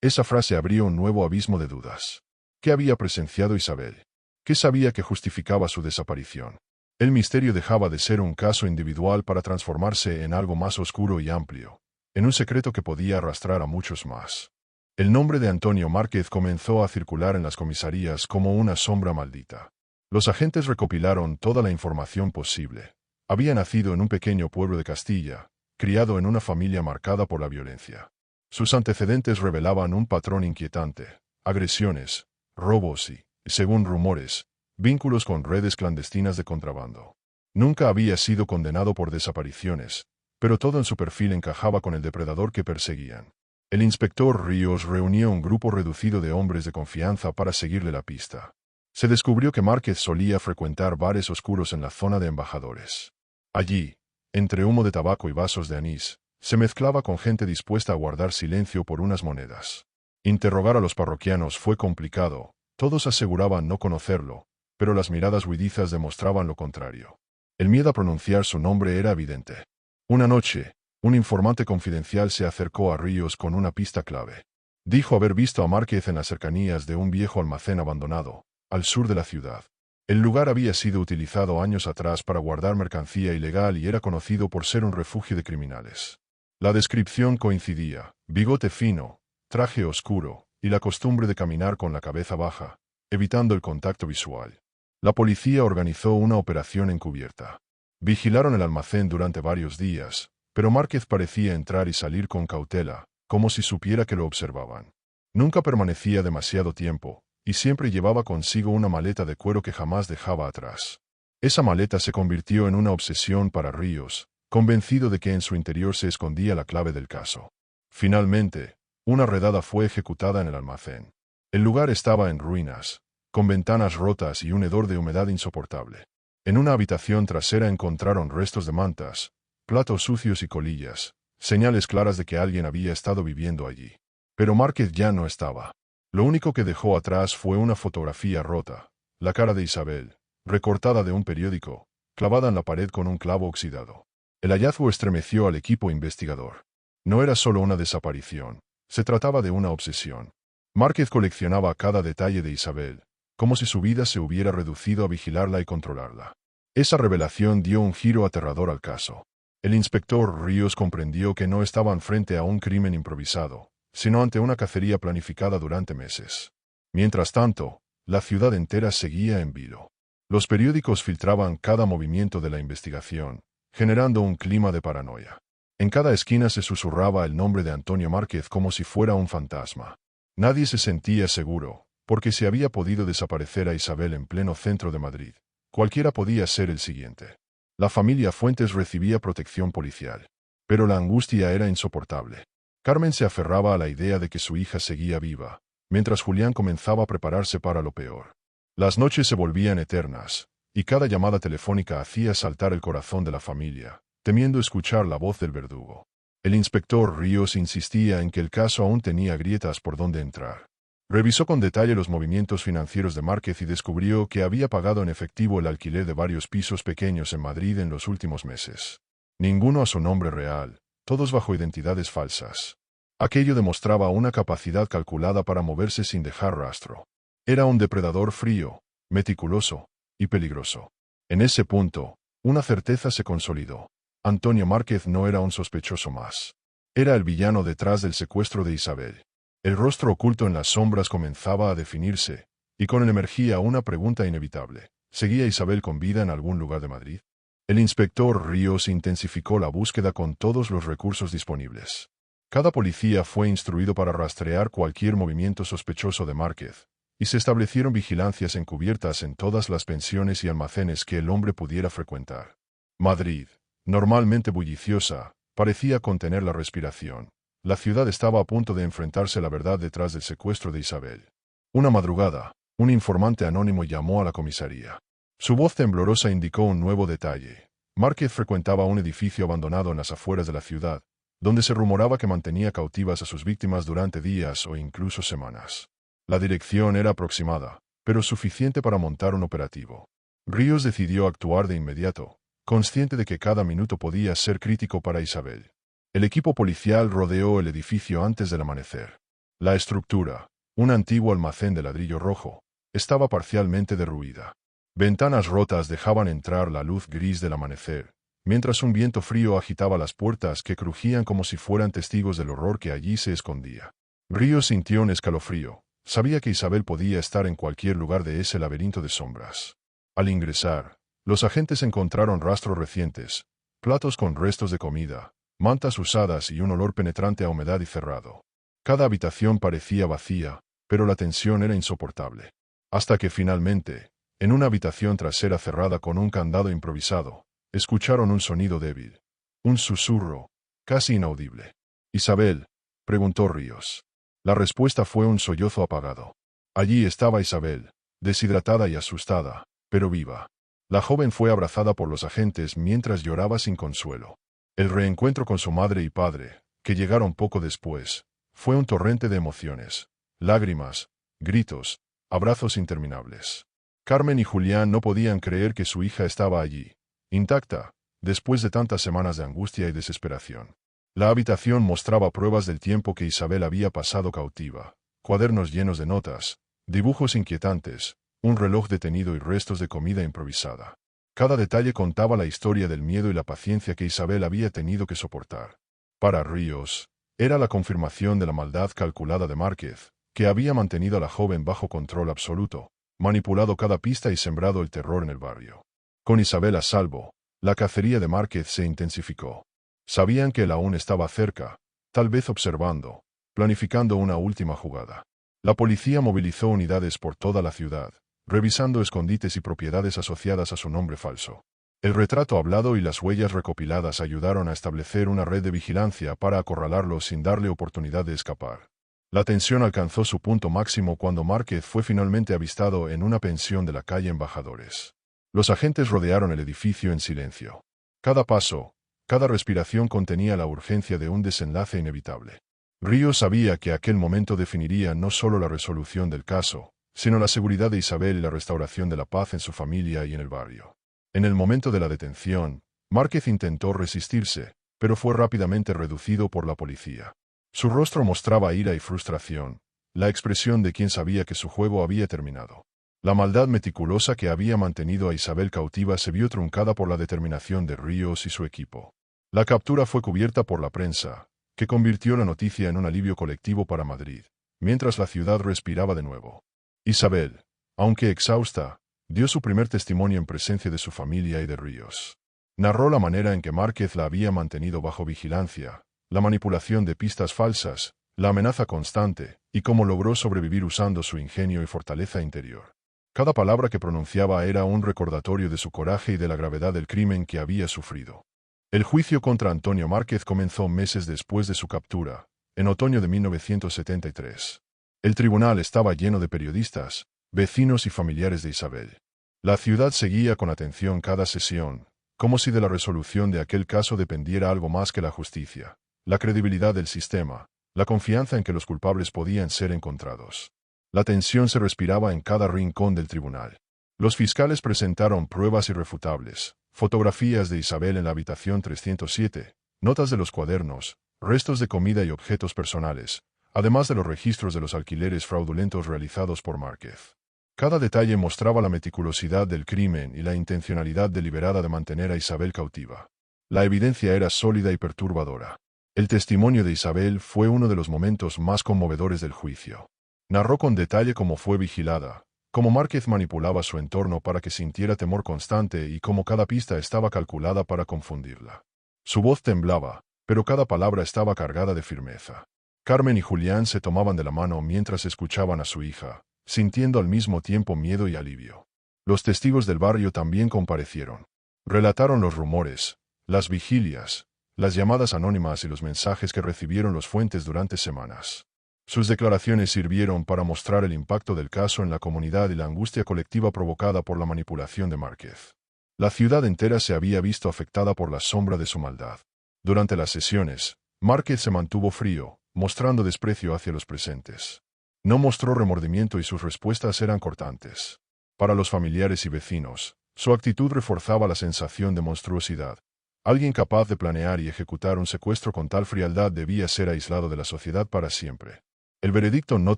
Esa frase abrió un nuevo abismo de dudas. ¿Qué había presenciado Isabel? ¿Qué sabía que justificaba su desaparición? El misterio dejaba de ser un caso individual para transformarse en algo más oscuro y amplio, en un secreto que podía arrastrar a muchos más. El nombre de Antonio Márquez comenzó a circular en las comisarías como una sombra maldita. Los agentes recopilaron toda la información posible. Había nacido en un pequeño pueblo de Castilla, criado en una familia marcada por la violencia. Sus antecedentes revelaban un patrón inquietante: agresiones, robos y, según rumores, vínculos con redes clandestinas de contrabando. Nunca había sido condenado por desapariciones, pero todo en su perfil encajaba con el depredador que perseguían. El inspector Ríos reunió un grupo reducido de hombres de confianza para seguirle la pista. Se descubrió que Márquez solía frecuentar bares oscuros en la zona de Embajadores. Allí, entre humo de tabaco y vasos de anís, se mezclaba con gente dispuesta a guardar silencio por unas monedas. Interrogar a los parroquianos fue complicado, todos aseguraban no conocerlo, pero las miradas huidizas demostraban lo contrario. El miedo a pronunciar su nombre era evidente. Una noche, un informante confidencial se acercó a Ríos con una pista clave. Dijo haber visto a Márquez en las cercanías de un viejo almacén abandonado, al sur de la ciudad. El lugar había sido utilizado años atrás para guardar mercancía ilegal y era conocido por ser un refugio de criminales. La descripción coincidía: bigote fino, traje oscuro, y la costumbre de caminar con la cabeza baja, evitando el contacto visual. La policía organizó una operación encubierta. Vigilaron el almacén durante varios días, pero Márquez parecía entrar y salir con cautela, como si supiera que lo observaban. Nunca permanecía demasiado tiempo, y siempre llevaba consigo una maleta de cuero que jamás dejaba atrás. Esa maleta se convirtió en una obsesión para Ríos, convencido de que en su interior se escondía la clave del caso. Finalmente, una redada fue ejecutada en el almacén. El lugar estaba en ruinas, con ventanas rotas y un hedor de humedad insoportable. En una habitación trasera encontraron restos de mantas, platos sucios y colillas, señales claras de que alguien había estado viviendo allí. Pero Márquez ya no estaba. Lo único que dejó atrás fue una fotografía rota, la cara de Isabel, recortada de un periódico, clavada en la pared con un clavo oxidado. El hallazgo estremeció al equipo investigador. No era solo una desaparición, Se trataba de una obsesión. Márquez coleccionaba cada detalle de Isabel, como si su vida se hubiera reducido a vigilarla y controlarla. Esa revelación dio un giro aterrador al caso. El inspector Ríos comprendió que no estaban frente a un crimen improvisado, sino ante una cacería planificada durante meses. Mientras tanto, la ciudad entera seguía en vilo. Los periódicos filtraban cada movimiento de la investigación, generando un clima de paranoia. En cada esquina se susurraba el nombre de Antonio Márquez como si fuera un fantasma. Nadie se sentía seguro, porque si había podido desaparecer a Isabel en pleno centro de Madrid, cualquiera podía ser el siguiente. La familia Fuentes recibía protección policial, pero la angustia era insoportable. Carmen se aferraba a la idea de que su hija seguía viva, mientras Julián comenzaba a prepararse para lo peor. Las noches se volvían eternas, y cada llamada telefónica hacía saltar el corazón de la familia, temiendo escuchar la voz del verdugo. El inspector Ríos insistía en que el caso aún tenía grietas por donde entrar. Revisó con detalle los movimientos financieros de Márquez y descubrió que había pagado en efectivo el alquiler de varios pisos pequeños en Madrid en los últimos meses. Ninguno a su nombre real, todos bajo identidades falsas. Aquello demostraba una capacidad calculada para moverse sin dejar rastro. Era un depredador frío, meticuloso y peligroso. En ese punto, una certeza se consolidó. Antonio Márquez no era un sospechoso más. Era el villano detrás del secuestro de Isabel. El rostro oculto en las sombras comenzaba a definirse, y con él emergía una pregunta inevitable. ¿Seguía Isabel con vida en algún lugar de Madrid? El inspector Ríos intensificó la búsqueda con todos los recursos disponibles. Cada policía fue instruido para rastrear cualquier movimiento sospechoso de Márquez, y se establecieron vigilancias encubiertas en todas las pensiones y almacenes que el hombre pudiera frecuentar. Madrid, normalmente bulliciosa, parecía contener la respiración. La ciudad estaba a punto de enfrentarse a la verdad detrás del secuestro de Isabel. Una madrugada, un informante anónimo llamó a la comisaría. Su voz temblorosa indicó un nuevo detalle. Márquez frecuentaba un edificio abandonado en las afueras de la ciudad, donde se rumoraba que mantenía cautivas a sus víctimas durante días o incluso semanas. La dirección era aproximada, pero suficiente para montar un operativo. Ríos decidió actuar de inmediato, consciente de que cada minuto podía ser crítico para Isabel. El equipo policial rodeó el edificio antes del amanecer. La estructura, un antiguo almacén de ladrillo rojo, estaba parcialmente derruida. Ventanas rotas dejaban entrar la luz gris del amanecer, mientras un viento frío agitaba las puertas que crujían como si fueran testigos del horror que allí se escondía. Ríos sintió un escalofrío. Sabía que Isabel podía estar en cualquier lugar de ese laberinto de sombras. Al ingresar, los agentes encontraron rastros recientes, platos con restos de comida, mantas usadas y un olor penetrante a humedad y cerrado. Cada habitación parecía vacía, pero la tensión era insoportable. Hasta que finalmente, en una habitación trasera cerrada con un candado improvisado, escucharon un sonido débil. Un susurro, casi inaudible. «¿Isabel?», preguntó Ríos. La respuesta fue un sollozo apagado. Allí estaba Isabel, deshidratada y asustada, pero viva. La joven fue abrazada por los agentes mientras lloraba sin consuelo. El reencuentro con su madre y padre, que llegaron poco después, fue un torrente de emociones, lágrimas, gritos, abrazos interminables. Carmen y Julián no podían creer que su hija estaba allí, intacta, después de tantas semanas de angustia y desesperación. La habitación mostraba pruebas del tiempo que Isabel había pasado cautiva, cuadernos llenos de notas, dibujos inquietantes, un reloj detenido y restos de comida improvisada. Cada detalle contaba la historia del miedo y la paciencia que Isabel había tenido que soportar. Para Ríos, era la confirmación de la maldad calculada de Márquez, que había mantenido a la joven bajo control absoluto, manipulado cada pista y sembrado el terror en el barrio. Con Isabel a salvo, la cacería de Márquez se intensificó. Sabían que él aún estaba cerca, tal vez observando, planificando una última jugada. La policía movilizó unidades por toda la ciudad, revisando escondites y propiedades asociadas a su nombre falso. El retrato hablado y las huellas recopiladas ayudaron a establecer una red de vigilancia para acorralarlo sin darle oportunidad de escapar. La tensión alcanzó su punto máximo cuando Márquez fue finalmente avistado en una pensión de la calle Embajadores. Los agentes rodearon el edificio en silencio. Cada paso, cada respiración contenía la urgencia de un desenlace inevitable. Ríos sabía que aquel momento definiría no solo la resolución del caso, sino la seguridad de Isabel y la restauración de la paz en su familia y en el barrio. En el momento de la detención, Márquez intentó resistirse, pero fue rápidamente reducido por la policía. Su rostro mostraba ira y frustración, la expresión de quien sabía que su juego había terminado. La maldad meticulosa que había mantenido a Isabel cautiva se vio truncada por la determinación de Ríos y su equipo. La captura fue cubierta por la prensa, que convirtió la noticia en un alivio colectivo para Madrid, mientras la ciudad respiraba de nuevo. Isabel, aunque exhausta, dio su primer testimonio en presencia de su familia y de Ríos. Narró la manera en que Márquez la había mantenido bajo vigilancia, la manipulación de pistas falsas, la amenaza constante, y cómo logró sobrevivir usando su ingenio y fortaleza interior. Cada palabra que pronunciaba era un recordatorio de su coraje y de la gravedad del crimen que había sufrido. El juicio contra Antonio Márquez comenzó meses después de su captura, en otoño de 1973. El tribunal estaba lleno de periodistas, vecinos y familiares de Isabel. La ciudad seguía con atención cada sesión, como si de la resolución de aquel caso dependiera algo más que la justicia, la credibilidad del sistema, la confianza en que los culpables podían ser encontrados. La tensión se respiraba en cada rincón del tribunal. Los fiscales presentaron pruebas irrefutables, fotografías de Isabel en la habitación 307, notas de los cuadernos, restos de comida y objetos personales, además de los registros de los alquileres fraudulentos realizados por Márquez. Cada detalle mostraba la meticulosidad del crimen y la intencionalidad deliberada de mantener a Isabel cautiva. La evidencia era sólida y perturbadora. El testimonio de Isabel fue uno de los momentos más conmovedores del juicio. Narró con detalle cómo fue vigilada, cómo Márquez manipulaba su entorno para que sintiera temor constante y cómo cada pista estaba calculada para confundirla. Su voz temblaba, pero cada palabra estaba cargada de firmeza. Carmen y Julián se tomaban de la mano mientras escuchaban a su hija, sintiendo al mismo tiempo miedo y alivio. Los testigos del barrio también comparecieron. Relataron los rumores, las vigilias, las llamadas anónimas y los mensajes que recibieron los fuentes durante semanas. Sus declaraciones sirvieron para mostrar el impacto del caso en la comunidad y la angustia colectiva provocada por la manipulación de Márquez. La ciudad entera se había visto afectada por la sombra de su maldad. Durante las sesiones, Márquez se mantuvo frío, mostrando desprecio hacia los presentes. No mostró remordimiento y sus respuestas eran cortantes. Para los familiares y vecinos, su actitud reforzaba la sensación de monstruosidad. Alguien capaz de planear y ejecutar un secuestro con tal frialdad debía ser aislado de la sociedad para siempre. El veredicto no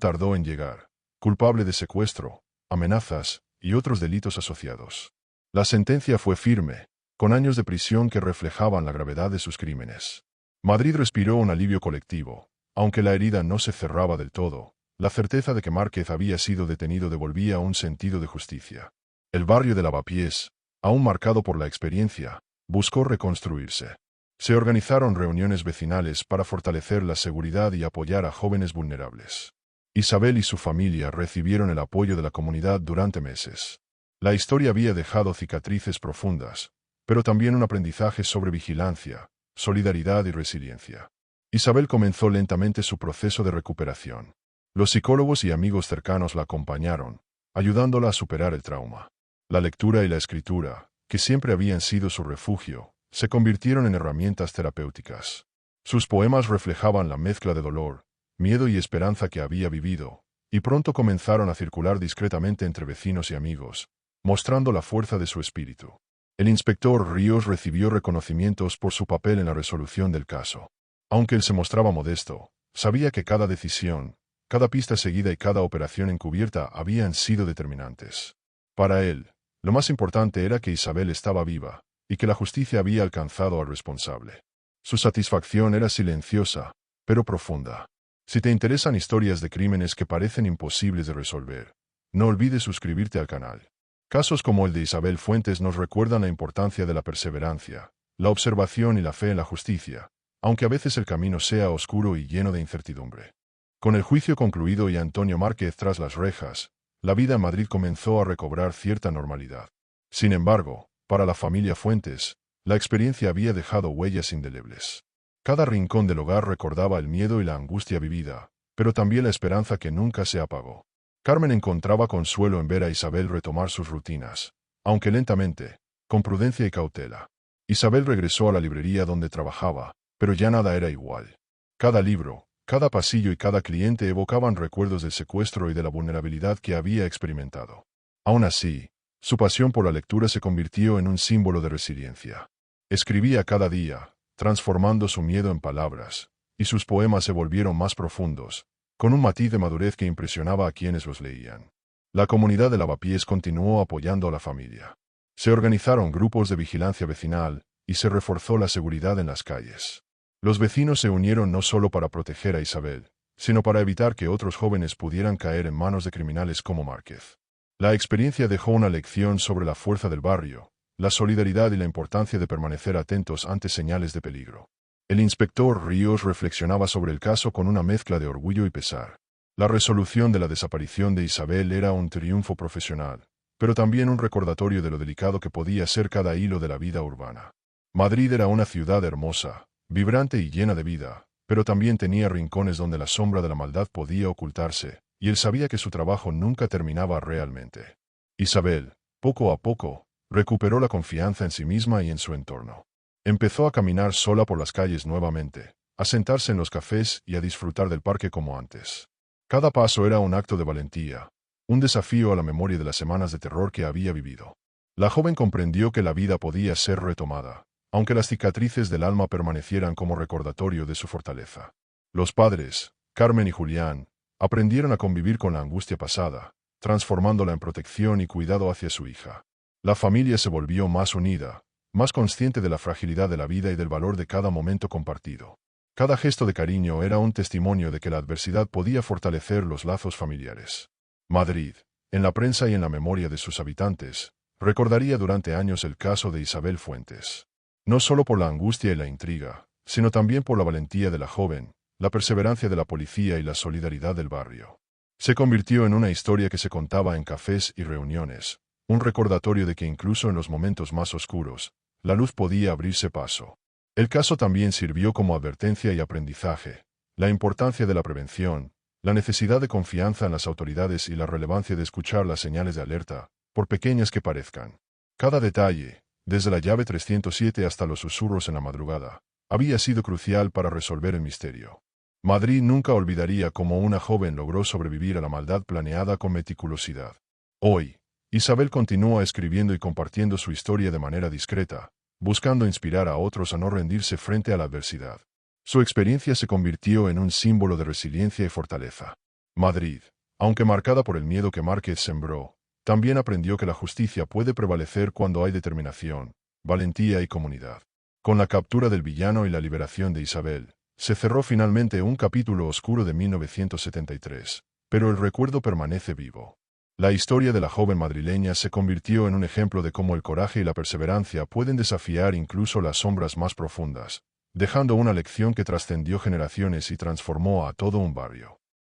tardó en llegar, culpable de secuestro, amenazas y otros delitos asociados. La sentencia fue firme, con años de prisión que reflejaban la gravedad de sus crímenes. Madrid respiró un alivio colectivo, aunque la herida no se cerraba del todo. La certeza de que Márquez había sido detenido devolvía un sentido de justicia. El barrio de Lavapiés, aún marcado por la experiencia, buscó reconstruirse. Se organizaron reuniones vecinales para fortalecer la seguridad y apoyar a jóvenes vulnerables. Isabel y su familia recibieron el apoyo de la comunidad durante meses. La historia había dejado cicatrices profundas, pero también un aprendizaje sobre vigilancia, solidaridad y resiliencia. Isabel comenzó lentamente su proceso de recuperación. Los psicólogos y amigos cercanos la acompañaron, ayudándola a superar el trauma. La lectura y la escritura, que siempre habían sido su refugio, se convirtieron en herramientas terapéuticas. Sus poemas reflejaban la mezcla de dolor, miedo y esperanza que había vivido, y pronto comenzaron a circular discretamente entre vecinos y amigos, mostrando la fuerza de su espíritu. El inspector Ríos recibió reconocimientos por su papel en la resolución del caso. Aunque él se mostraba modesto, sabía que cada decisión, cada pista seguida y cada operación encubierta habían sido determinantes. Para él, lo más importante era que Isabel estaba viva, y que la justicia había alcanzado al responsable. Su satisfacción era silenciosa, pero profunda. Si te interesan historias de crímenes que parecen imposibles de resolver, no olvides suscribirte al canal. Casos como el de Isabel Fuentes nos recuerdan la importancia de la perseverancia, la observación y la fe en la justicia, aunque a veces el camino sea oscuro y lleno de incertidumbre. Con el juicio concluido y Antonio Márquez tras las rejas, la vida en Madrid comenzó a recobrar cierta normalidad. Sin embargo, para la familia Fuentes, la experiencia había dejado huellas indelebles. Cada rincón del hogar recordaba el miedo y la angustia vivida, pero también la esperanza que nunca se apagó. Carmen encontraba consuelo en ver a Isabel retomar sus rutinas, aunque lentamente, con prudencia y cautela. Isabel regresó a la librería donde trabajaba, pero ya nada era igual. Cada libro, cada pasillo y cada cliente evocaban recuerdos del secuestro y de la vulnerabilidad que había experimentado. Aún así, su pasión por la lectura se convirtió en un símbolo de resiliencia. Escribía cada día, transformando su miedo en palabras, y sus poemas se volvieron más profundos, con un matiz de madurez que impresionaba a quienes los leían. La comunidad de Lavapiés continuó apoyando a la familia. Se organizaron grupos de vigilancia vecinal, y se reforzó la seguridad en las calles. Los vecinos se unieron no solo para proteger a Isabel, sino para evitar que otros jóvenes pudieran caer en manos de criminales como Márquez. La experiencia dejó una lección sobre la fuerza del barrio, la solidaridad y la importancia de permanecer atentos ante señales de peligro. El inspector Ríos reflexionaba sobre el caso con una mezcla de orgullo y pesar. La resolución de la desaparición de Isabel era un triunfo profesional, pero también un recordatorio de lo delicado que podía ser cada hilo de la vida urbana. Madrid era una ciudad hermosa, vibrante y llena de vida, pero también tenía rincones donde la sombra de la maldad podía ocultarse, y él sabía que su trabajo nunca terminaba realmente. Isabel, poco a poco, recuperó la confianza en sí misma y en su entorno. Empezó a caminar sola por las calles nuevamente, a sentarse en los cafés y a disfrutar del parque como antes. Cada paso era un acto de valentía, un desafío a la memoria de las semanas de terror que había vivido. La joven comprendió que la vida podía ser retomada, aunque las cicatrices del alma permanecieran como recordatorio de su fortaleza. Los padres, Carmen y Julián, aprendieron a convivir con la angustia pasada, transformándola en protección y cuidado hacia su hija. La familia se volvió más unida, más consciente de la fragilidad de la vida y del valor de cada momento compartido. Cada gesto de cariño era un testimonio de que la adversidad podía fortalecer los lazos familiares. Madrid, en la prensa y en la memoria de sus habitantes, recordaría durante años el caso de Isabel Fuentes. No solo por la angustia y la intriga, sino también por la valentía de la joven, la perseverancia de la policía y la solidaridad del barrio. Se convirtió en una historia que se contaba en cafés y reuniones, un recordatorio de que incluso en los momentos más oscuros, la luz podía abrirse paso. El caso también sirvió como advertencia y aprendizaje, la importancia de la prevención, la necesidad de confianza en las autoridades y la relevancia de escuchar las señales de alerta, por pequeñas que parezcan. Cada detalle, desde la llave 307 hasta los susurros en la madrugada, había sido crucial para resolver el misterio. Madrid nunca olvidaría cómo una joven logró sobrevivir a la maldad planeada con meticulosidad. Hoy, Isabel continúa escribiendo y compartiendo su historia de manera discreta, buscando inspirar a otros a no rendirse frente a la adversidad. Su experiencia se convirtió en un símbolo de resiliencia y fortaleza. Madrid, aunque marcada por el miedo que Márquez sembró, también aprendió que la justicia puede prevalecer cuando hay determinación, valentía y comunidad. Con la captura del villano y la liberación de Isabel, se cerró finalmente un capítulo oscuro de 1973, pero el recuerdo permanece vivo. La historia de la joven madrileña se convirtió en un ejemplo de cómo el coraje y la perseverancia pueden desafiar incluso las sombras más profundas, dejando una lección que trascendió generaciones y transformó a todo un barrio.